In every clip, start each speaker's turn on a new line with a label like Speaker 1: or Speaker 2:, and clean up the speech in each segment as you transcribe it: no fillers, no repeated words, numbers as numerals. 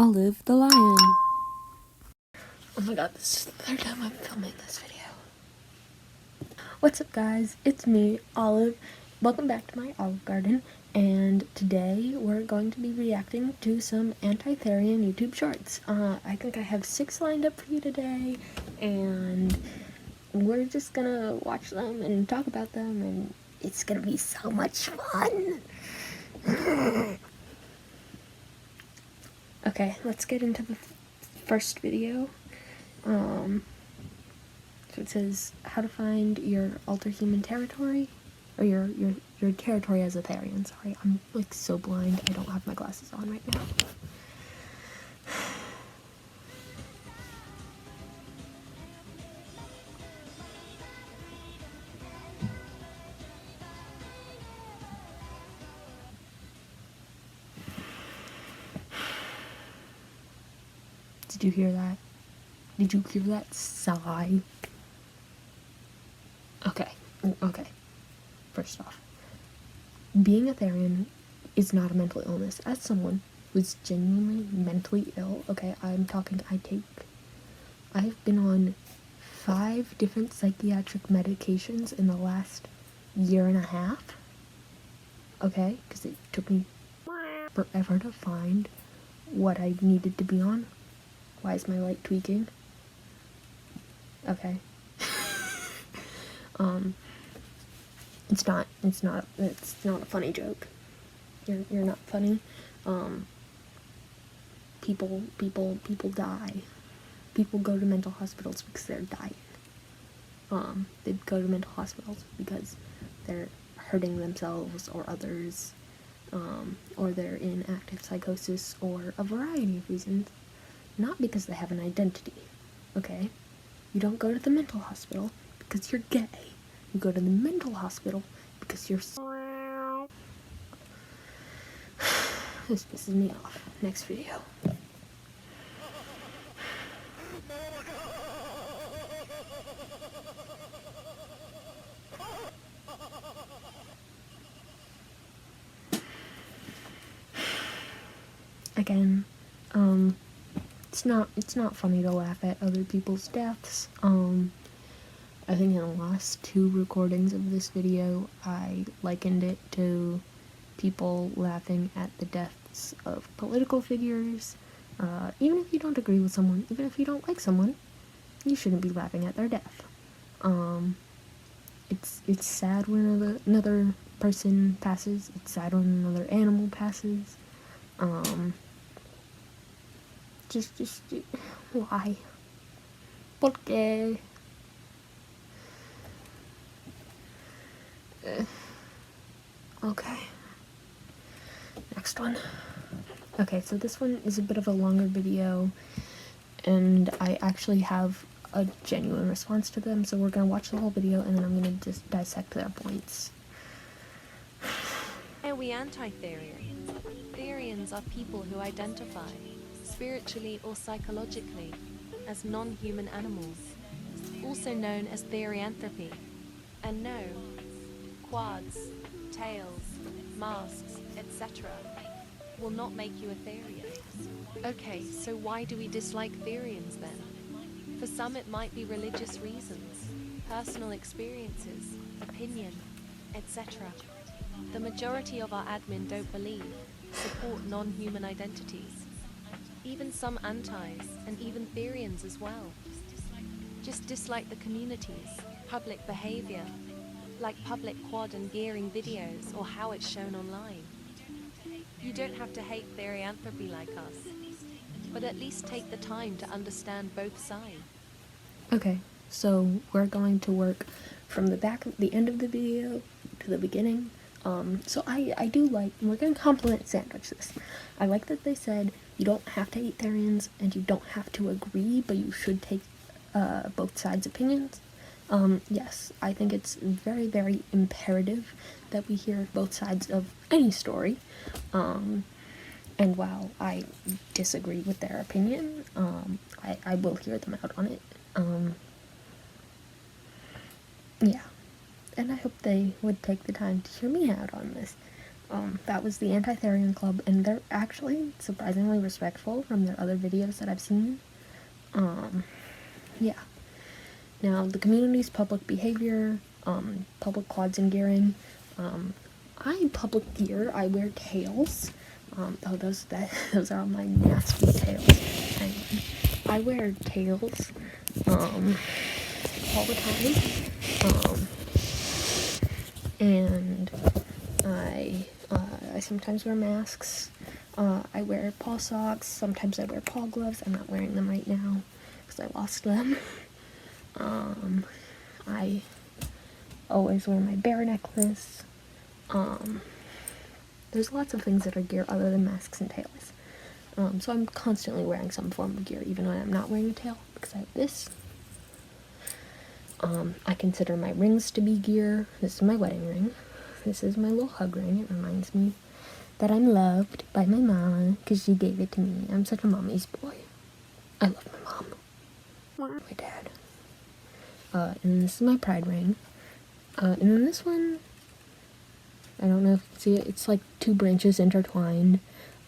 Speaker 1: Olive the lion.
Speaker 2: Oh my god, this is the third time I'm filming this video. What's up guys, it's me, Olive. Welcome back to my Olive Garden, and today we're going to be reacting to some Anti-therian YouTube shorts. I think I have 6 lined up for you today, and we're just gonna watch them and talk about them, and it's gonna be so much fun! Okay, let's get into the first video. So it says how to find your alter human territory, or your territory as a therian. Sorry, I'm like so blind. I don't have my glasses on right now. Did you hear that? Did you hear that sigh? Okay. First off, being a therian is not a mental illness. As someone who's genuinely mentally ill, okay, I've been on 5 different psychiatric medications in the last year and a half. Okay, because it took me forever to find what I needed to be on. Why is my light tweaking? Okay. It's not a funny joke. You're not funny. People die. People go to mental hospitals because they're dying. They go to mental hospitals because they're hurting themselves or others, or they're in active psychosis, or a variety of reasons. Not because they have an identity, okay? You don't go to the mental hospital because you're gay. You go to the mental hospital because you're This pisses me off. Next video. Again, it's not funny to laugh at other people's deaths. I think in the last 2 recordings of this video, I likened it to people laughing at the deaths of political figures. Even if you don't agree with someone, even if you don't like someone, you shouldn't be laughing at their death. It's sad when another person passes. It's sad when another animal passes. Just why? ¿Por qué? Okay. Next one. Okay, so this one is a bit of a longer video, and I actually have a genuine response to them, so we're gonna watch the whole video, and then I'm gonna just dissect their points.
Speaker 3: Why are we anti-therians? Therians are people who identify, spiritually or psychologically, as non-human animals, also known as therianthropy. And no, quads, tails, masks, etc. will not make you a therian. Okay, so why do we dislike therians then? For some it might be religious reasons, personal experiences, opinion, etc. The majority of our admin don't believe, support non-human identities. Even some antis, and even therians as well. Just dislike the communities, public behavior, like public quad and gearing videos or how it's shown online. You don't have to hate therianthropy like us, but at least take the time to understand both sides.
Speaker 2: Okay, so we're going to work from the end of the video to the beginning. So I do like, we're going to compliment sandwich this. I like that they said you don't have to hate therians and you don't have to agree, but you should take both sides' opinions. Yes, I think it's very, very imperative that we hear both sides of any story. And while I disagree with their opinion, I will hear them out on it. Yeah. And I hope they would take the time to hear me out on this. That was the Anti-therian club, and they're actually surprisingly respectful from their other videos that I've seen. Yeah. Now, the community's public behavior, public quads and gearing. I public gear, I wear tails. Those are all my nasty tails. Hang on. I wear tails, all the time. And I sometimes wear masks. I wear paw socks. Sometimes I wear paw gloves. I'm not wearing them right now because I lost them. I always wear my bear necklace. There's lots of things that are gear other than masks and tails. So I'm constantly wearing some form of gear, even when I'm not wearing a tail, because I have this. I consider my rings to be gear. This is my wedding ring. This is my little hug ring. It reminds me that I'm loved by my mama, because she gave it to me. I'm such a mommy's boy. I love my mom. My dad. And this is my pride ring. And then this one, I don't know if you can see it, it's like two branches intertwined.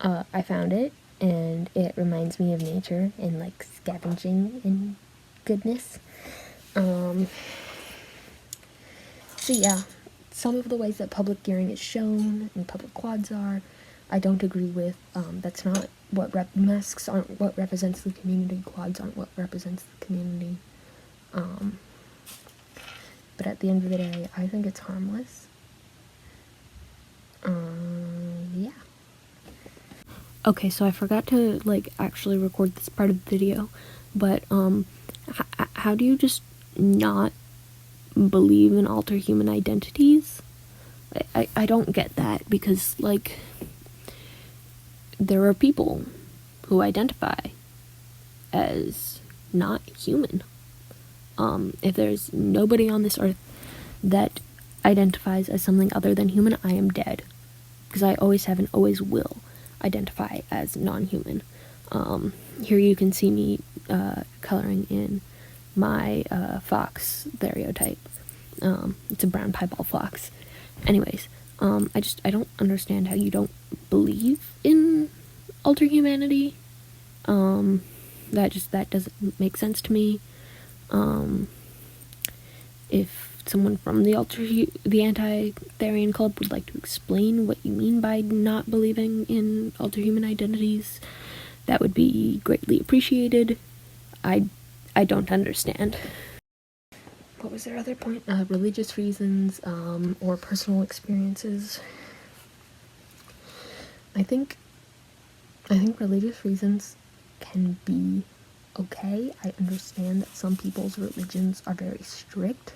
Speaker 2: I found it, and it reminds me of nature and like scavenging and goodness. So yeah, some of the ways that public gearing is shown and public quads are, I don't agree with. That's not what masks aren't what represents the community, quads aren't what represents the community. But at the end of the day, I think it's harmless. Yeah. Okay, so I forgot to actually record this part of the video, but how do you just not believe in alter human identities? I don't get that, because there are people who identify as not human. If there's nobody on this earth that identifies as something other than human, I am dead, because I always have and always will identify as non-human. Here you can see me coloring in my fox stereotype. It's a brown piebald fox. Anyways, I don't understand how you don't believe in alter humanity. That doesn't make sense to me. If someone from the Anti-therian club would like to explain what you mean by not believing in alter human identities, that would be greatly appreciated. I don't understand. What was their other point? Religious reasons, or personal experiences. I think religious reasons can be okay. I understand that some people's religions are very strict.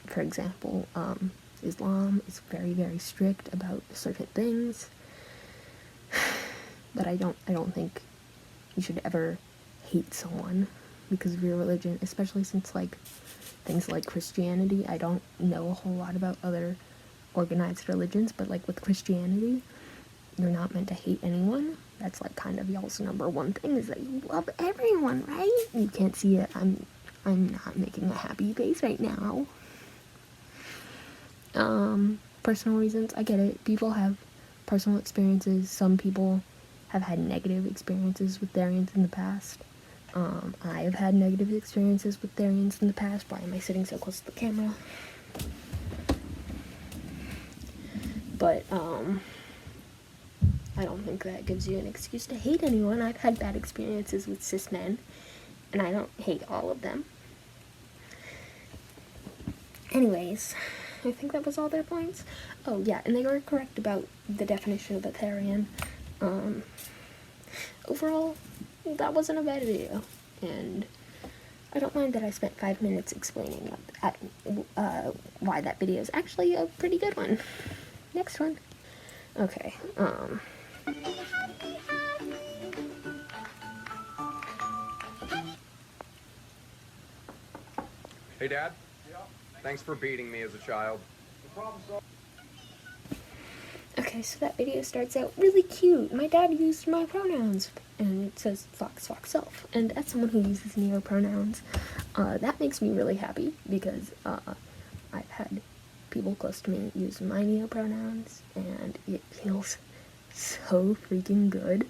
Speaker 2: For example, Islam is very, very strict about certain things. But I don't think you should ever hate someone because of your religion, especially since things like Christianity. I don't know a whole lot about other organized religions, but with Christianity, you're not meant to hate anyone. That's kind of y'all's number one thing, is that you love everyone, right? You can't see it. I'm not making a happy face right now. Personal reasons, I get it. People have personal experiences. Some people have had negative experiences with therians in the past. I have had negative experiences with therians in the past. Why am I sitting so close to the camera? But, I don't think that gives you an excuse to hate anyone. I've had bad experiences with cis men, and I don't hate all of them. Anyways, I think that was all their points. Oh, yeah, and they were correct about the definition of a therian. Overall, that wasn't a bad video, and I don't mind that I spent 5 minutes explaining why that video is actually a pretty good one. Next one. Okay,
Speaker 1: Hey, Dad? Yeah? Thanks for beating me as a child. No problem, son.
Speaker 2: Okay, so that video starts out really cute. My dad used my pronouns, and it says fox, fox, self. And as someone who uses near pronouns, that makes me really happy, because I've had people close to me use my pronouns, and it feels so freaking good.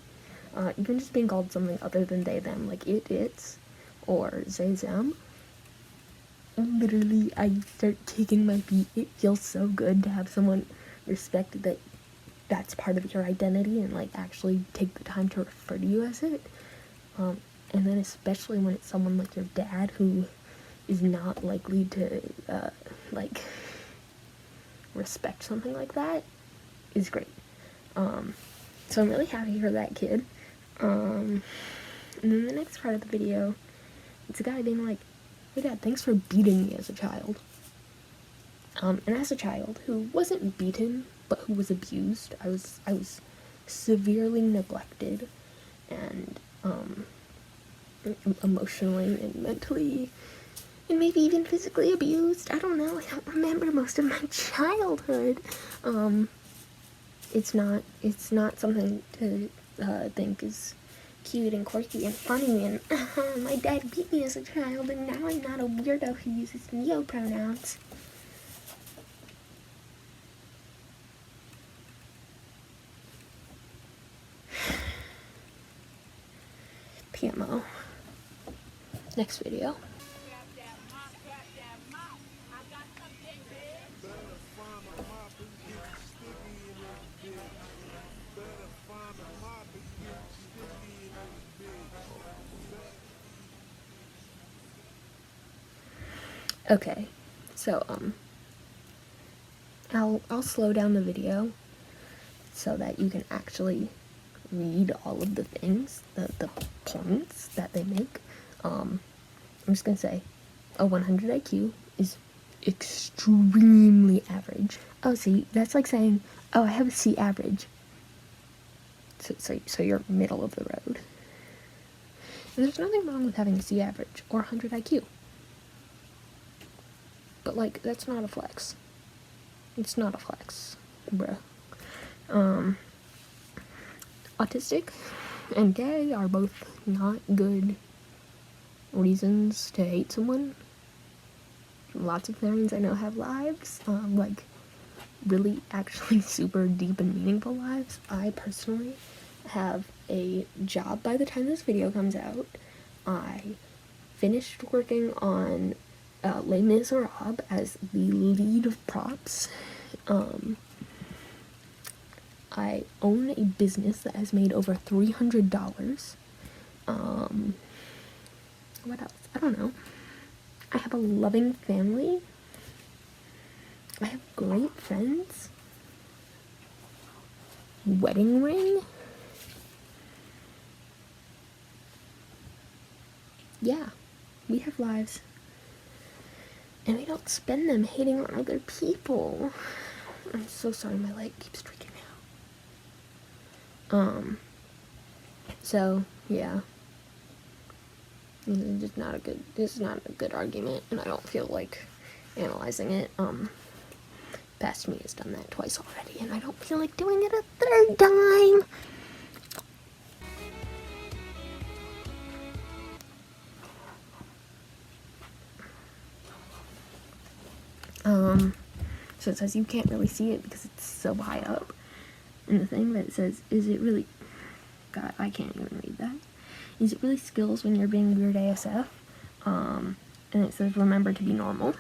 Speaker 2: Even just being called something other than they, them, like it, its, or they, them. Literally, I start kicking my feet. It feels so good to have someone respect that that's part of your identity and like actually take the time to refer to you as it. And then especially when it's someone like your dad who is not likely to like respect something like that is great. So I'm really happy for that kid. And then the next part of the video, it's a guy being like, "Hey Dad, thanks for beating me as a child." And as a child who wasn't beaten, but who was abused, I was severely neglected and emotionally and mentally and maybe even physically abused. I don't know. I don't remember most of my childhood. It's not something to think is cute and quirky and funny and my dad beat me as a child and now I'm not a weirdo who uses neo-pronouns. PMO. Next video. Okay, so I'll slow down the video so that you can actually read all of the things, the points that they make. I'm just gonna say a 100 IQ is extremely average. Oh, see, that's like saying, oh, I have a C average. So you're middle of the road. And there's nothing wrong with having a C average or 100 IQ. But, like, that's not a flex. It's not a flex, bruh. Autistic and gay are both not good reasons to hate someone. Lots of therians I know have lives, like, really actually super deep and meaningful lives. I personally have a job by the time this video comes out. I finished working on Les Miserables as the lead of props. I own a business that has made over $300. What else? I don't know. I have a loving family. I have great friends. Wedding ring. Yeah, we have lives. And we don't spend them hating on other people. I'm so sorry, my leg keeps tweaking now. So, yeah. It's not a good argument, and I don't feel like analyzing it. Past me has done that twice already, and I don't feel like doing it a third time. So it says you can't really see it because it's so high up in the thing, but it says, is it really, God, I can't even read that. Is it really skills when you're being weird ASF? And it says, remember to be normal.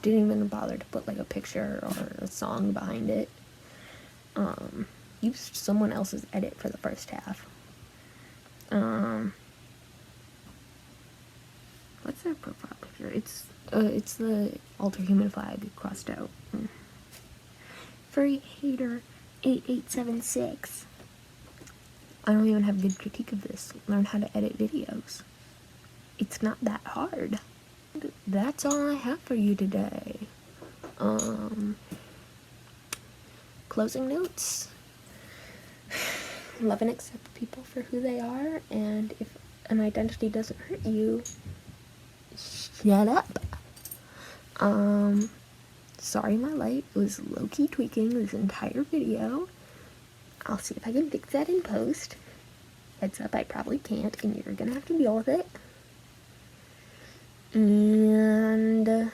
Speaker 2: Didn't even bother to put like a picture or a song behind it. Used someone else's edit for the first half. What's their profile picture? It's the alter human flag crossed out. Furry hater 8876. I don't even have good critique of this. Learn how to edit videos. It's not that hard. That's all I have for you today. Closing notes. Love and accept people for who they are, and if an identity doesn't hurt you, shut up. Sorry my light was low-key tweaking this entire video. I'll see if I can fix that in post. Heads up, I probably can't, and you're gonna have to deal with it. And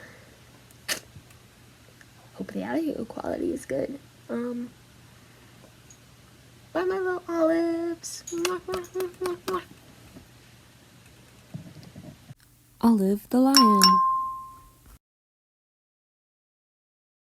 Speaker 2: the audio quality is good. Bye, my little olives. Olive the lion.